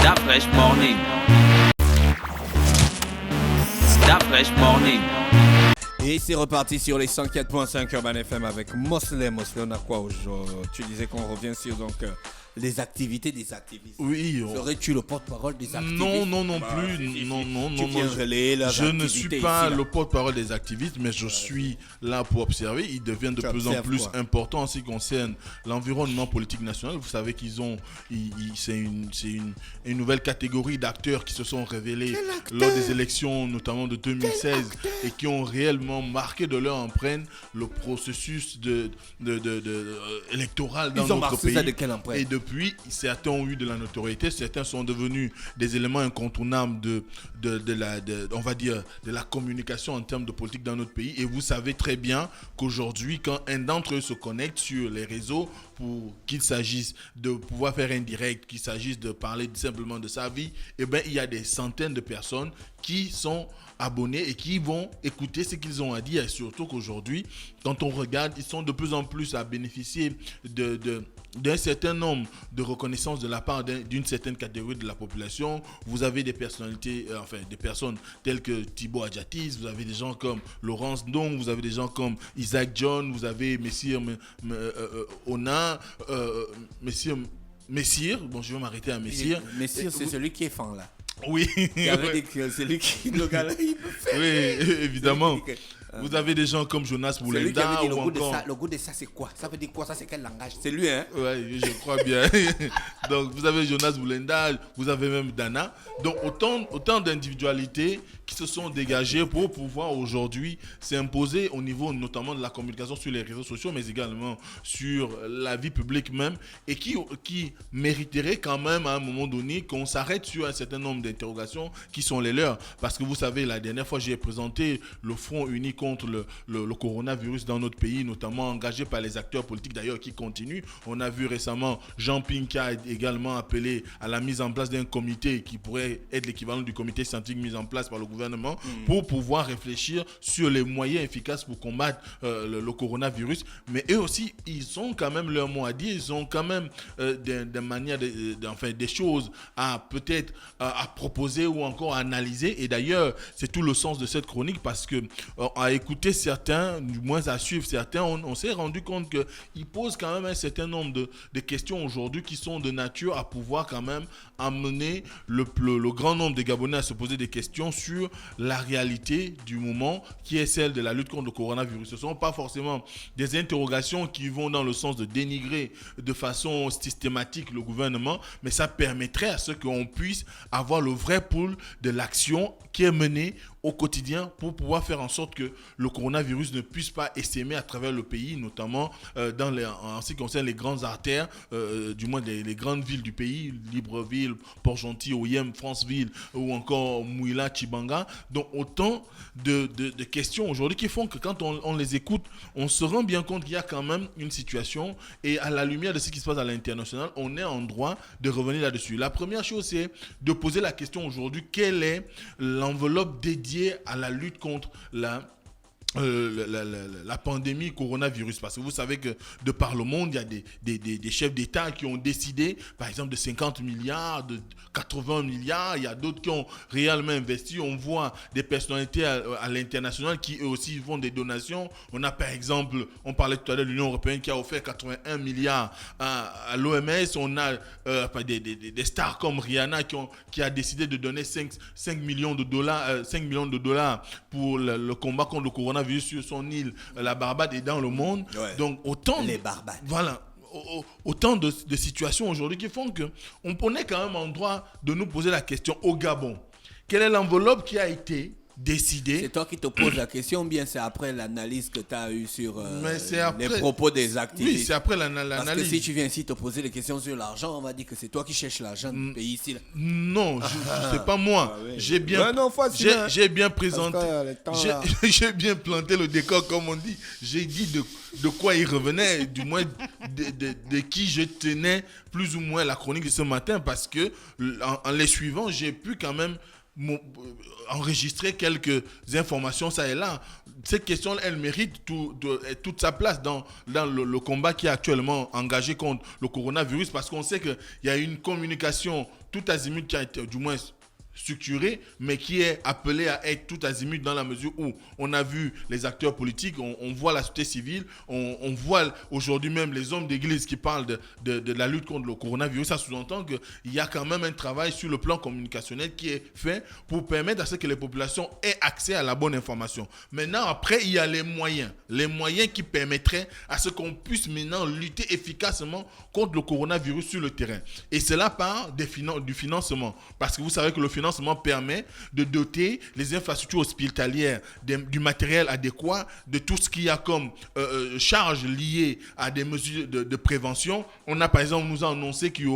That fresh morning. That fresh morning. Et c'est reparti sur les 104.5 Urban FM avec Mosley. Mosley, on a quoi aujourd'hui? Tu disais qu'on revient sur donc les activités des activistes. Oui. Serais-tu le porte-parole des activistes? Non Tu plus. viens relayer leurs Je ne activités suis pas ici, là. le porte-parôle des activistes, mais je suis là pour observer. Ils deviennent de plus en plus importants en ce qui concerne l'environnement politique national. Vous savez qu'ils ont, c'est une nouvelle catégorie d'acteurs qui se sont révélés lors des élections, notamment de 2016, et qui ont réellement marqué de leur empreinte le processus électoral dans notre pays. Ça de quelle empreinte? Et depuis, certains ont eu de la notoriété, certains sont devenus des éléments incontournables on va dire, de la communication en termes de politique dans notre pays. Et vous savez très bien qu'aujourd'hui, quand un d'entre eux se connecte sur les réseaux, pour qu'il s'agisse de pouvoir faire un direct, qu'il s'agisse de parler simplement de sa vie, eh ben, il y a des centaines de personnes qui sont abonnés et qui vont écouter ce qu'ils ont à dire. Et surtout qu'aujourd'hui, quand on regarde, ils sont de plus en plus à bénéficier d'un certain nombre de reconnaissances de la part d'une certaine catégorie de la population. Vous avez des personnalités, des personnes telles que Thibaut Adjatis, vous avez des gens comme Laurence Ndong, vous avez des gens comme Isaac John, vous avez Messire Ona, Messire, bon je vais m'arrêter à Messire. Messire, c'est celui qui est fan là. Oui. Il avait dit que c'est lui qui le gars là, il me fait. Oui, évidemment. Vous avez des gens comme Jonas Boulenda ou encore... Le goût de ça, c'est quoi? Ça veut dire quoi? Ça, c'est quel langage? C'est lui, hein? Oui, je crois bien. Donc, vous avez Jonas Boulenda, vous avez même Dana. Donc, autant d'individualités qui se sont dégagées pour pouvoir aujourd'hui s'imposer au niveau notamment de la communication sur les réseaux sociaux, mais également sur la vie publique même, et qui mériteraient quand même à un moment donné qu'on s'arrête sur un certain nombre d'interrogations qui sont les leurs. Parce que vous savez, la dernière fois, j'ai présenté le Front uni contre le coronavirus dans notre pays, notamment engagé par les acteurs politiques d'ailleurs qui continuent. On a vu récemment Jean Ping qui a également appelé à la mise en place d'un comité qui pourrait être l'équivalent du comité scientifique mis en place par le gouvernement pour pouvoir réfléchir sur les moyens efficaces pour combattre le coronavirus. Mais eux aussi, ils ont quand même leur mot à dire, ils ont quand même des manières, des choses à peut-être à proposer ou encore à analyser. Et d'ailleurs, c'est tout le sens de cette chronique parce que à écouter certains, du moins à suivre certains, on s'est rendu compte qu'ils posent quand même un certain nombre de questions aujourd'hui qui sont de nature à pouvoir quand même amener le grand nombre de Gabonais à se poser des questions sur la réalité du moment qui est celle de la lutte contre le coronavirus. Ce ne sont pas forcément des interrogations qui vont dans le sens de dénigrer de façon systématique le gouvernement, mais ça permettrait à ce qu'on puisse avoir le vrai pouls de l'action qui est menée au quotidien pour pouvoir faire en sorte que le coronavirus ne puisse pas essaimer à travers le pays, notamment en ce qui concerne les grandes artères, du moins les grandes villes du pays, Libreville, Port-Gentil, Oyem, Franceville ou encore Mouila, Tchibanga. Donc autant de questions aujourd'hui qui font que quand on les écoute, on se rend bien compte qu'il y a quand même une situation et à la lumière de ce qui se passe à l'international, on est en droit de revenir là-dessus. La première chose, c'est de poser la question aujourd'hui, quelle est l'enveloppe dédiée à la lutte contre la pandémie coronavirus, parce que vous savez que de par le monde, il y a des chefs d'État qui ont décidé, par exemple, de 50 milliards, de 80 milliards, il y a d'autres qui ont réellement investi. On voit des personnalités à l'international qui eux aussi font des donations. On a par exemple, on parlait tout à l'heure de l'Union européenne qui a offert 81 milliards à l'OMS. On a des stars comme Rihanna qui a décidé de donner 5 millions de dollars pour le combat contre le coronavirus sur son île, la Barbade et dans le monde. Ouais. Donc autant les Barbades. Voilà. Autant de situations aujourd'hui qui font qu'on est quand même en droit de nous poser la question au Gabon. Quelle est l'enveloppe qui a été décidée? C'est toi qui te poses la question, ou bien c'est après l'analyse que tu as eue sur après, les propos des activistes? Oui, c'est après l'analyse. Parce que si tu viens ici te poser des questions sur l'argent, on va dire que c'est toi qui cherches l'argent du pays ici. Là. Non, c'est pas moi. Ah, oui. J'ai bien présenté. J'ai bien planté le décor, comme on dit. J'ai dit de quoi il revenait, du moins de qui je tenais plus ou moins la chronique de ce matin, parce que en les suivant, j'ai pu quand même enregistrer quelques informations ça et là. Cette question, elle mérite toute sa place dans le combat qui est actuellement engagé contre le coronavirus, parce qu'on sait qu'il y a une communication tout azimut qui a été, du moins, structuré, mais qui est appelé à être tout azimut dans la mesure où on a vu les acteurs politiques, on voit la société civile, on voit aujourd'hui même les hommes d'église qui parlent de la lutte contre le coronavirus. Ça sous-entend qu'il y a quand même un travail sur le plan communicationnel qui est fait pour permettre à ce que les populations aient accès à la bonne information. Maintenant, après, il y a les moyens qui permettraient à ce qu'on puisse maintenant lutter efficacement contre le coronavirus sur le terrain. Et cela part du financement, parce que vous savez que le financement permet de doter les infrastructures hospitalières du matériel adéquat, de tout ce qu'il y a comme charges liées à des mesures de prévention. On a par exemple, nous a annoncé qu'il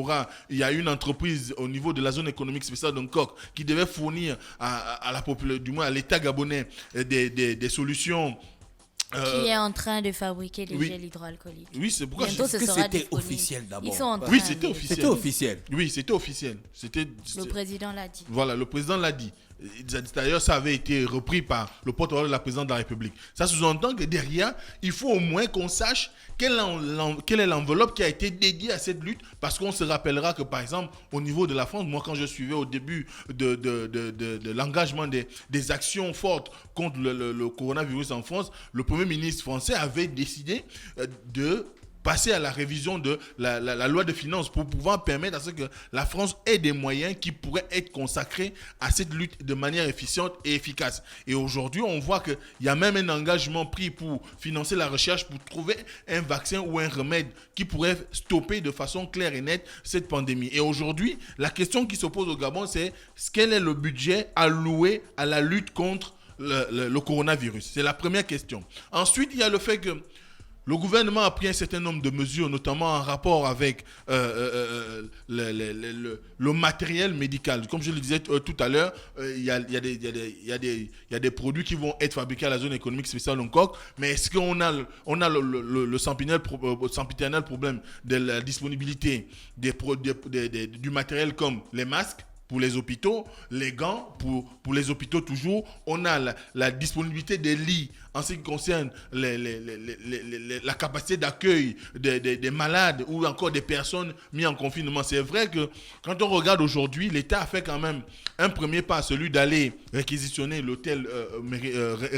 y a une entreprise au niveau de la zone économique spéciale de Nkok qui devait fournir à la population, du moins à l'État gabonais, des solutions. Qui est en train de fabriquer des gels hydroalcooliques. Oui, c'est pourquoi bientôt, c'était officiel d'abord. Ils sont en train Oui, c'était officiel. C'était officiel. Oui, c'était officiel. Le président l'a dit. Voilà, le président l'a dit. D'ailleurs, ça avait été repris par le porte-parole de la présidente de la République. Ça sous-entend que derrière, il faut au moins qu'on sache quelle est l'enveloppe qui a été dédiée à cette lutte, parce qu'on se rappellera que, par exemple, au niveau de la France, moi, quand je suivais au début de l'engagement des actions fortes contre le coronavirus en France, le Premier ministre français avait décidé de passer à la révision de la loi de finances pour pouvoir permettre à ce que la France ait des moyens qui pourraient être consacrés à cette lutte de manière efficiente et efficace. Et aujourd'hui, on voit qu'il y a même un engagement pris pour financer la recherche pour trouver un vaccin ou un remède qui pourrait stopper de façon claire et nette cette pandémie. Et aujourd'hui, la question qui se pose au Gabon, c'est quel est le budget alloué à la lutte contre le coronavirus? C'est la première question. Ensuite, il y a le fait que le gouvernement a pris un certain nombre de mesures, notamment en rapport avec le matériel médical. Comme je le disais tout à l'heure, il y a des produits qui vont être fabriqués à la zone économique spéciale de Hong Kong, mais est-ce qu'on a le sempiternel problème de la disponibilité du matériel comme les masques pour les hôpitaux, les gants pour les hôpitaux toujours. On a la disponibilité des lits en ce qui concerne la capacité d'accueil des malades ou encore des personnes mises en confinement. C'est vrai que quand on regarde aujourd'hui, l'État a fait quand même un premier pas, celui d'aller réquisitionner l'hôtel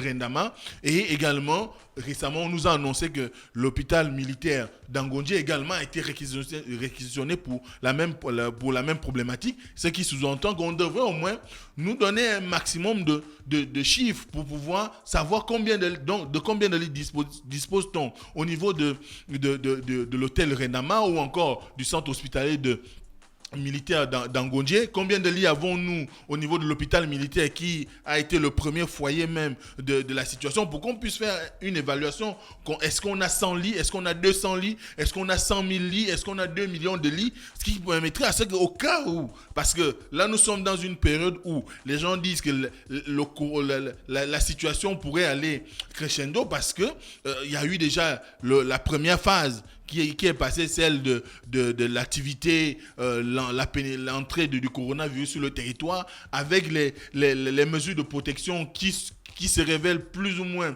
Rendama, et également récemment on nous a annoncé que l'hôpital militaire d'Angondji également a été réquisitionné pour la même problématique, ce qui sous-entend qu'on devrait au moins nous donner un maximum de chiffres pour pouvoir savoir combien de lits dispose-t-on au niveau de l'hôtel Renama ou encore du centre hospitalier militaire d'Angondji. Combien de lits avons-nous au niveau de l'hôpital militaire qui a été le premier foyer même de la situation, pour qu'on puisse faire une évaluation. Est-ce qu'on a 100 lits? Est-ce qu'on a 200 lits? Est-ce qu'on a 100 000 lits? Est-ce qu'on a 2 millions de lits? Ce qui permettrait à ce qu'au cas où, parce que là nous sommes dans une période où les gens disent que la situation pourrait aller crescendo, parce que il y a eu déjà la première phase qui est passée, celle de l'activité, l'entrée du coronavirus sur le territoire, avec les mesures de protection qui se révèlent plus ou moins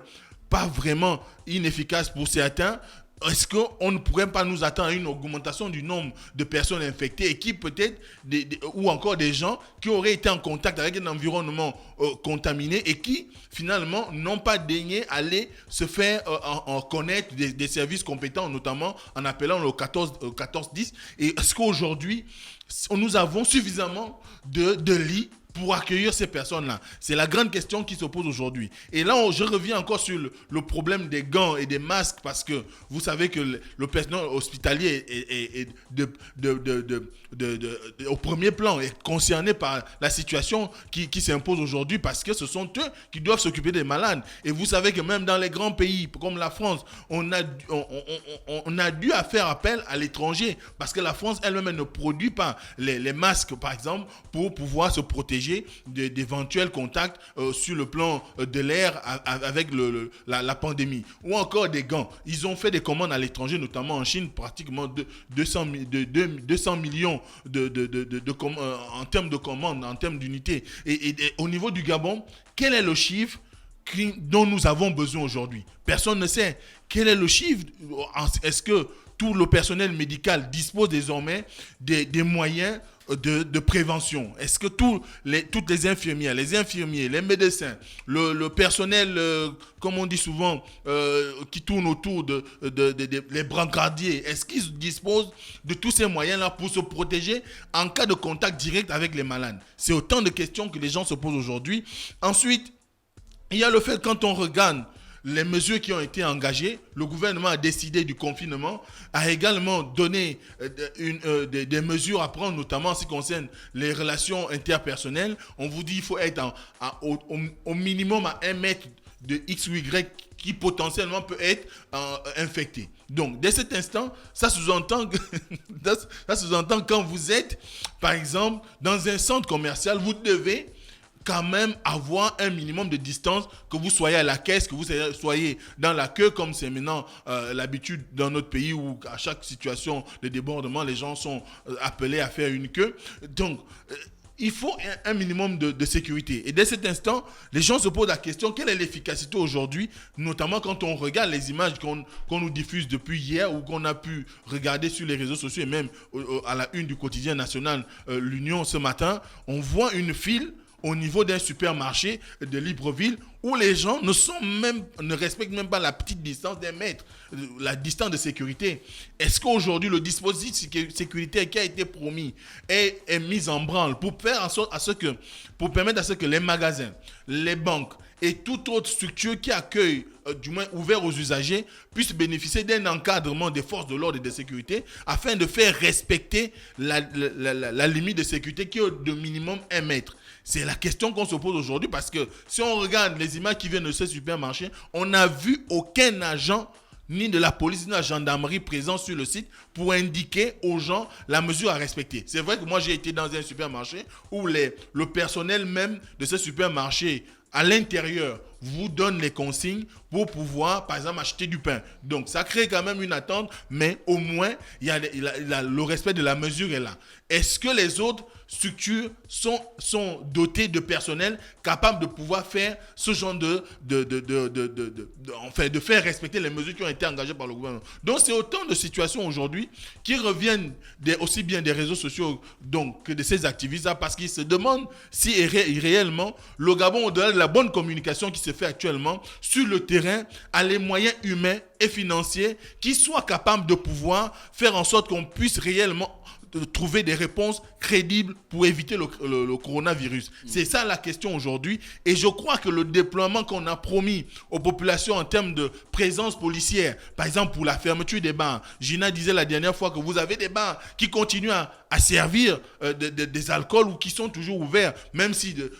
pas vraiment inefficaces pour certains. Est-ce qu'on ne pourrait pas nous attendre à une augmentation du nombre de personnes infectées et qui peut-être, ou encore des gens qui auraient été en contact avec un environnement contaminé et qui finalement n'ont pas daigné aller se faire connaître des services compétents, notamment en appelant le 1410. Et est-ce qu'aujourd'hui, nous avons suffisamment de lits pour accueillir ces personnes-là? C'est la grande question qui se pose aujourd'hui. Et là, je reviens encore sur le problème des gants et des masques, parce que vous savez que le personnel hospitalier est au premier plan, est concerné par la situation qui s'impose aujourd'hui, parce que ce sont eux qui doivent s'occuper des malades. Et vous savez que même dans les grands pays comme la France, on a dû faire appel à l'étranger, parce que la France elle-même ne produit pas les masques, par exemple, pour pouvoir se protéger protéger d'éventuels contacts sur le plan de l'air avec la pandémie. Ou encore des gants. Ils ont fait des commandes à l'étranger, notamment en Chine, pratiquement 200 millions en termes de commandes, en termes d'unités. Et au niveau du Gabon, quel est le chiffre dont nous avons besoin aujourd'hui? Personne ne sait. Quel est le chiffre? Est-ce que tout le personnel médical dispose désormais des moyens de prévention? Est-ce que toutes les infirmières, les médecins, le personnel, comme on dit souvent, qui tourne autour les brancardiers, est-ce qu'ils disposent de tous ces moyens-là pour se protéger en cas de contact direct avec les malades? C'est autant de questions que les gens se posent aujourd'hui. Ensuite, il y a le fait, quand on regarde les mesures qui ont été engagées, le gouvernement a décidé du confinement, a également donné des mesures à prendre, notamment en ce qui concerne les relations interpersonnelles. On vous dit qu'il faut être au minimum à 1 mètre de X ou Y qui potentiellement peut être infecté. Donc, dès cet instant, ça sous-entend quand vous êtes, par exemple, dans un centre commercial, vous devez quand même avoir un minimum de distance, que vous soyez à la caisse, que vous soyez dans la queue, comme c'est maintenant l'habitude dans notre pays où à chaque situation de débordement, les gens sont appelés à faire une queue. Donc, il faut un minimum de sécurité. Et dès cet instant, les gens se posent la question, quelle est l'efficacité aujourd'hui, notamment quand on regarde les images qu'on nous diffuse depuis hier ou qu'on a pu regarder sur les réseaux sociaux et même à la une du quotidien national L'Union ce matin, on voit une file au niveau d'un supermarché de Libreville où les gens ne respectent même pas la petite distance d'1 mètre, la distance de sécurité. Est-ce qu'aujourd'hui le dispositif sécuritaire qui a été promis est mis en branle pour permettre à ce que les magasins, les banques et toute autre structure qui accueille, du moins ouvert aux usagers, puissent bénéficier d'un encadrement des forces de l'ordre et de sécurité afin de faire respecter la limite de sécurité qui est de minimum 1 mètre. C'est la question qu'on se pose aujourd'hui parce que si on regarde les images qui viennent de ce supermarché, on n'a vu aucun agent ni de la police ni de la gendarmerie présent sur le site pour indiquer aux gens la mesure à respecter. C'est vrai que moi j'ai été dans un supermarché où le personnel même de ce supermarché à l'intérieur vous donne les consignes pour pouvoir, par exemple, acheter du pain. Donc, ça crée quand même une attente, mais au moins, le respect de la mesure est là. Est-ce que les autres structures sont dotées de personnel capable de pouvoir faire ce genre de faire respecter les mesures qui ont été engagées par le gouvernement? Donc, c'est autant de situations aujourd'hui qui reviennent aussi bien des réseaux sociaux que de ces activistes parce qu'ils se demandent si réellement le Gabon, au-delà de la bonne communication qui se fait actuellement sur le terrain, a les moyens humains et financiers qui soient capables de pouvoir faire en sorte qu'on puisse réellement trouver des réponses crédibles pour éviter le coronavirus. C'est ça la question aujourd'hui. Et je crois que le déploiement qu'on a promis aux populations en termes de présence policière, par exemple pour la fermeture des bars, Gina disait la dernière fois que vous avez des bars qui continuent à servir des alcools ou qui sont toujours ouverts, même si de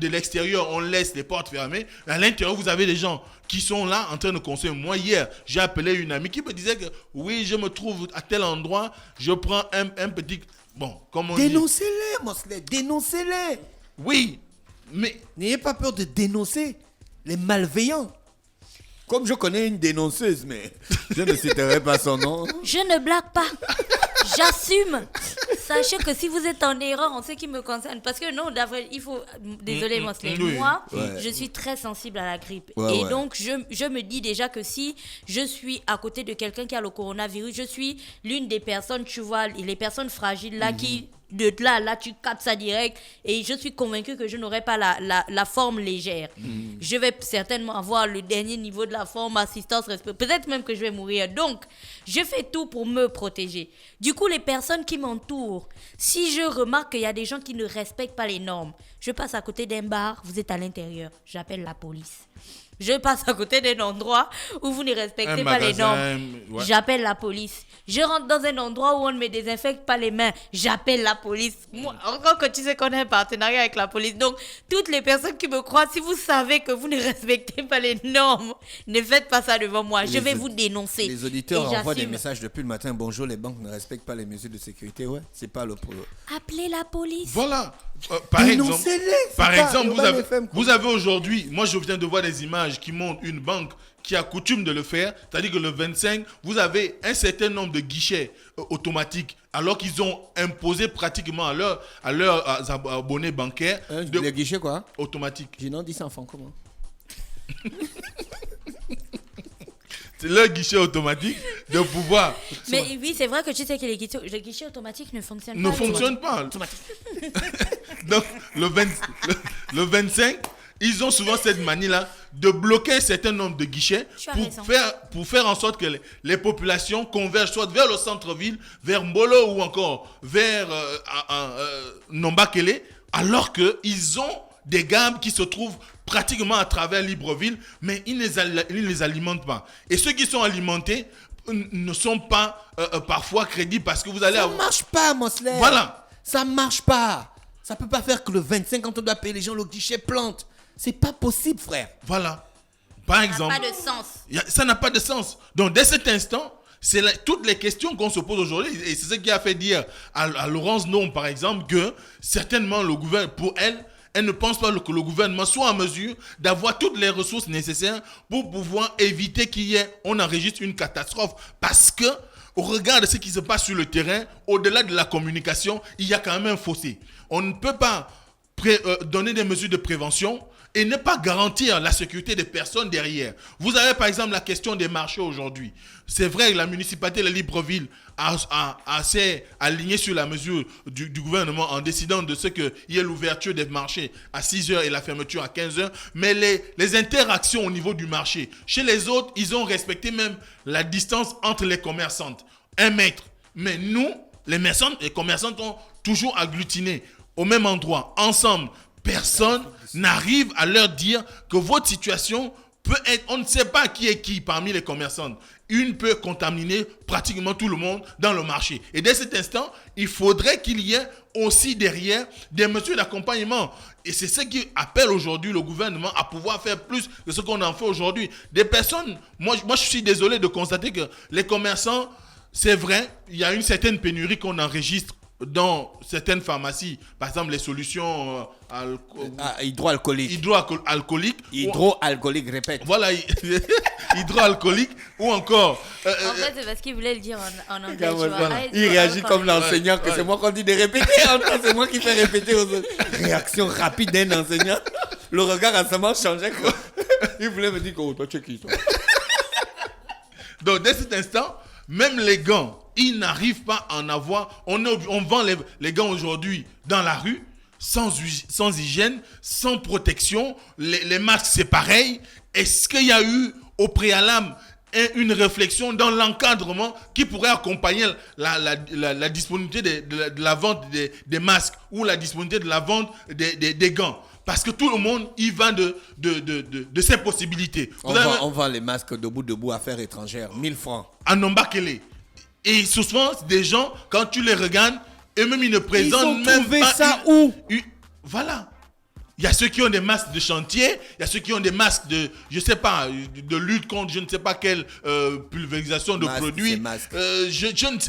l'extérieur on laisse les portes fermées, à l'intérieur vous avez des gens qui sont là en train de consommer. Moi hier, j'ai appelé une amie qui me disait que oui, je me trouve à tel endroit, je prends un petit... Bon, comme on dit... Dénoncez-les, Mosley, dénoncez-les. Oui, mais... N'ayez pas peur de dénoncer les malveillants. Comme je connais une dénonceuse, mais je ne citerai pas son nom. Je ne blague pas. J'assume. Sachez que si vous êtes en erreur en ce qui me concerne, parce que non, d'avril, il faut... Désolé, Mosley. Oui. Moi, Ouais. je suis très sensible à la grippe. Ouais, et ouais. donc, je me dis déjà que si je suis à côté de quelqu'un qui a le coronavirus, je suis l'une des personnes, tu vois, les personnes fragiles là qui... De là, tu captes ça direct. Et je suis convaincue que je n'aurai pas la forme légère. Je vais certainement avoir le dernier niveau de la forme, assistance, respect. Peut-être même que je vais mourir. Donc, je fais tout pour me protéger. Du coup, les personnes qui m'entourent, si je remarque qu'il y a des gens qui ne respectent pas les normes, je passe à côté d'un bar, vous êtes à l'intérieur, j'appelle la police. Je passe à côté d'un endroit où vous ne respectez pas les normes. Ouais. J'appelle la police. Je rentre dans un endroit où on ne me désinfecte pas les mains. J'appelle la police. Moi, encore que tu sais qu'on a un partenariat avec la police. Donc, toutes les personnes qui me croient, si vous savez que vous ne respectez pas les normes, ne faites pas ça devant moi. Je vais vous dénoncer. Les auditeurs Et envoient des j'assume. messages depuis le matin. Bonjour, les banques ne respectent pas les mesures de sécurité. Ouais, c'est pas le problème. Appelez la police. Voilà. Par Dénoncez-les, c'est par pas exemple, Urban FM, quoi. vous avez aujourd'hui, moi je viens de voir des images qui montrent une banque qui a coutume de le faire, c'est-à-dire que le 25, vous avez un certain nombre de guichets automatiques, alors qu'ils ont imposé pratiquement à leurs abonnés bancaires Les guichets quoi? automatiques. J'ai non dit ça enfant comment? C'est leur guichet automatique de pouvoir Mais oui, c'est vrai que tu sais que les guichets automatiques ne fonctionnent ne pas. fonctionne pas. Donc, le 25, ils ont souvent cette manie-là de bloquer un certain nombre de guichets Tu as raison. pour faire en sorte que les populations convergent soit vers le centre-ville, vers Mbolo ou encore vers Nombakele, alors qu'ils ont des gammes qui se trouvent pratiquement à travers Libreville, mais ils ne les alimentent pas. Et ceux qui sont alimentés ne sont pas parfois crédibles parce que vous allez Ça avoir... marche pas, Mosley. Voilà. Ça marche pas. Ça peut pas faire que le 25, quand on doit payer les gens, le guichet plante. C'est pas possible, frère. Voilà. Par Ça n'a exemple, pas de sens. ça n'a pas de sens. Donc, dès cet instant, c'est toutes les questions qu'on se pose aujourd'hui. Et c'est ce qui a fait dire à Laurence Nom, par exemple, que certainement le gouvernement, pour elle ne pense pas que le gouvernement soit en mesure d'avoir toutes les ressources nécessaires pour pouvoir éviter on enregistre une catastrophe. Parce que, au regard de ce qui se passe sur le terrain, au-delà de la communication, il y a quand même un fossé. On ne peut pas donner des mesures de prévention et ne pas garantir la sécurité des personnes derrière. Vous avez par exemple la question des marchés aujourd'hui. C'est vrai que la municipalité de Libreville s'est alignée sur la mesure du gouvernement en décidant de ce qu'il y ait l'ouverture des marchés à 6h et la fermeture à 15h. Mais les interactions au niveau du marché, chez les autres, ils ont respecté même la distance entre les commerçantes. 1 mètre. Mais nous, les commerçantes ont toujours agglutiné au même endroit, ensemble. Personne n'arrive à leur dire que votre situation peut être... On ne sait pas qui est qui parmi les commerçantes. Une peut contaminer pratiquement tout le monde dans le marché. Et dès cet instant, il faudrait qu'il y ait aussi derrière des mesures d'accompagnement. Et c'est ce qui appelle aujourd'hui le gouvernement à pouvoir faire plus de ce qu'on en fait aujourd'hui. Des personnes... Moi, je suis désolé de constater que les commerçants, c'est vrai, il y a une certaine pénurie qu'on enregistre dans certaines pharmacies, par exemple les solutions hydroalcooliques. Hydroalcooliques, répète. Voilà, hydroalcooliques ou encore... En fait, c'est parce qu'il voulait le dire en anglais. Tu vois. Il réagit comme l'enseignant, que c'est moi qu'on dit de répéter. C'est moi qui fais répéter aux autres. Réaction rapide d'un enseignant. Le regard à sa main changeait. Quoi. Il voulait me dire que toi, tu es qui toi? Donc, dès cet instant, même les gants, ils n'arrivent pas à en avoir. On vend les gants aujourd'hui dans la rue, sans hygiène, sans protection. Les masques, c'est pareil. Est-ce qu'il y a eu au préalable une réflexion dans l'encadrement qui pourrait accompagner la disponibilité de la vente des masques ou la disponibilité de la vente des gants? Parce que tout le monde y va de ses possibilités. On vend les masques debout, affaires étrangères, 1000 francs. À Nombakele. Et souvent, des gens, quand tu les regardes, eux-mêmes, ils ne présentent même pas... Ils ont trouvé ça où? Voilà. Il y a ceux qui ont des masques de chantier, il y a ceux qui ont des masques de, je sais pas, de lutte contre je ne sais pas quelle pulvérisation de produits.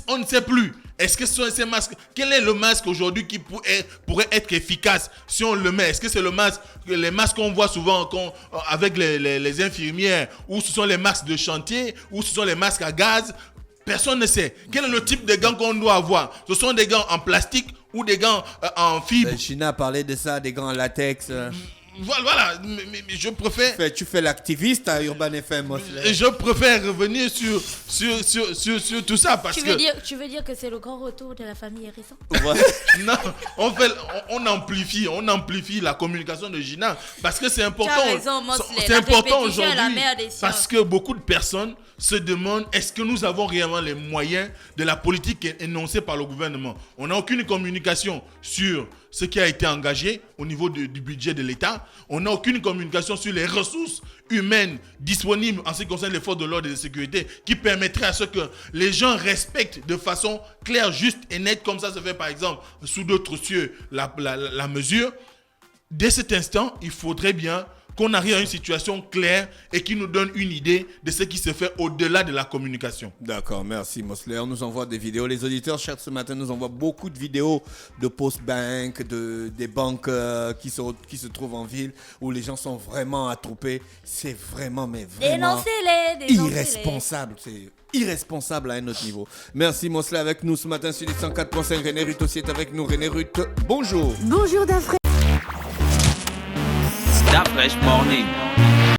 On ne sait plus. Est-ce que ce sont ces masques? Quel est le masque aujourd'hui qui pourrait être efficace si on le met? Est-ce que c'est les masques qu'on voit souvent avec les infirmières, ou ce sont les masques de chantier, ou ce sont les masques à gaz? Personne ne sait. Quel est le type de gants qu'on doit avoir? Ce sont des gants en plastique ou des gants en fibre? China a parlé de ça, des gants en latex. Voilà, mais je préfère... Tu fais l'activiste à Urban FM. Je préfère revenir sur tout ça parce que... Tu veux dire que c'est le grand retour de la famille Hérisson? Non, on amplifie la communication de Gina parce que c'est important. Tu as raison, Mosley. C'est important aujourd'hui la mère des sciences. parce que beaucoup de personnes se demandent est-ce que nous avons réellement les moyens de la politique énoncée par le gouvernement. On n'a aucune communication sur ce qui a été engagé au niveau du budget de l'État. On n'a aucune communication sur les ressources humaines disponibles en ce qui concerne les forces de l'ordre et de sécurité qui permettraient à ce que les gens respectent de façon claire, juste et nette, comme ça se fait par exemple sous d'autres cieux la mesure. Dès cet instant, il faudrait bien qu'on arrive à une situation claire et qui nous donne une idée de ce qui se fait au-delà de la communication. D'accord, merci Mosler. On nous envoie des vidéos. Les auditeurs, ce matin, nous envoient beaucoup de vidéos de Postbank, des banques qui se trouvent en ville où les gens sont vraiment attroupés. C'est vraiment, mais vraiment Dénoncez-les. irresponsable. C'est irresponsable à un autre niveau. Merci Mosler avec nous ce matin sur les 104.5. René Ruth aussi est avec nous. René Ruth, bonjour. Bonjour Dafre. That fresh morning.